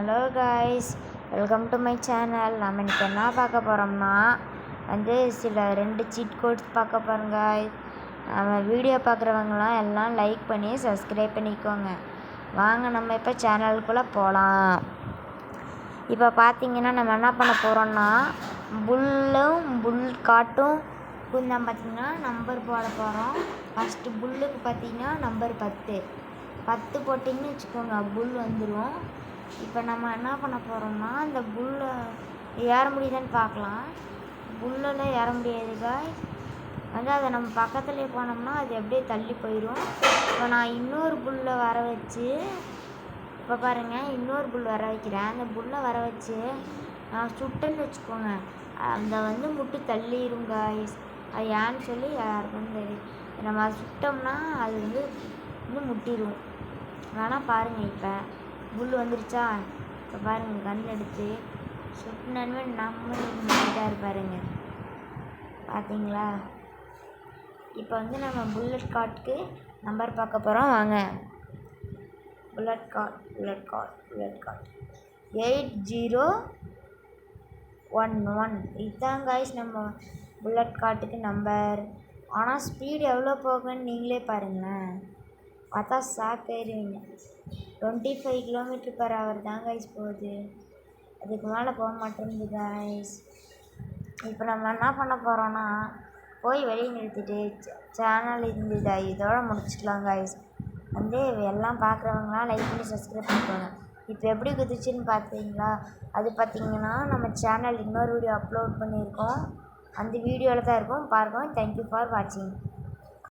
Hello guys, welcome to my channel. நம்ம இன்றைக்கி என்ன பார்க்க போகிறோம்னா சில 2 சீட் கோட்ஸ் பார்க்க போகிறோம் காய்ஸ். நம்ம வீடியோ பார்க்குறவங்களாம் எல்லாம் லைக் பண்ணி சப்ஸ்கிரைப் பண்ணிக்கோங்க. வாங்க நம்ம இப்போ சேனலுக்குள்ளே போகலாம். இப்போ பார்த்தீங்கன்னா நம்ம என்ன பண்ண போகிறோம்னா புல் காட்டும் தான் பார்த்திங்கன்னா நம்பர் போட போகிறோம். ஃபஸ்ட்டு புல்லுக்கு பார்த்திங்கன்னா நம்பர் 10 போட்டிங்கன்னு வச்சுக்கோங்க, புல் வந்துடும். இப்போ நம்ம என்ன பண்ண போகிறோம்னா அந்த புல்லை ஏற முடியுதான்னு பார்க்கலாம். புல்லில் ஏற முடியாது காய்ஸ். அதை நம்ம பக்கத்துலேயே போனோம்னா அது அப்படியே தள்ளி போயிடும். இப்போ நான் இன்னொரு புல்லை வர வச்சு, இப்போ பாருங்கள், இன்னொரு புல் வர வைக்கிறேன். அந்த புல்லை வர வச்சு நான் சுட்டேன்னு வச்சுக்கோங்க, அந்த முட்டு தள்ளிடும் காய்ஸ். அது ஏன்னு சொல்லி யாருக்கும் தெரியும். நம்ம அதை சுட்டோம்னா அது இன்னும் முட்டிடும். வேணால் பாருங்கள், இப்போ புல் வந்துருச்சா? இப்போ பாருங்கள், கண் எடுத்து சுட்டினே நம்ம முட்டிட்டாரு பாருங்க, பார்த்தீங்களா? இப்போ நம்ம புல்லட் கார்டுக்கு நம்பர் பார்க்க போகிறோம். வாங்க, புல்லட் கார்டு 8011. இதுதான் காய்ஸ் நம்ம புல்லட் கார்டுக்கு நம்பர். ஆனால் ஸ்பீடு எவ்வளோ போகுன்னு நீங்களே பாருங்களேன், பார்த்தா ஷாக் ஆயிடுவீங்க. 25 km/h தான் காய்ஸ் போகுது. அதுக்கு மேலே போக மாட்டேங்குது காய்ஸ். இப்போ நம்ம என்ன பண்ண போகிறோன்னா போய் வெளியே நிறுத்திட்டு சேனல் இதோட முடிச்சுக்கலாம் காய்ஸ். எல்லாம் பார்க்குறவங்களாம் லைக் பண்ணி சப்ஸ்கிரைப் பண்ணிக்கோங்க. இப்போ எப்படி குதிச்சுன்னு பார்த்தீங்களா? அது பார்த்திங்கன்னா நம்ம சேனல் இன்னொரு வீடியோ அப்லோட் பண்ணியிருக்கோம். அந்த வீடியோவில் தான் இருக்கும், பாருங்கள். தேங்க்யூ ஃபார் வாட்சிங்.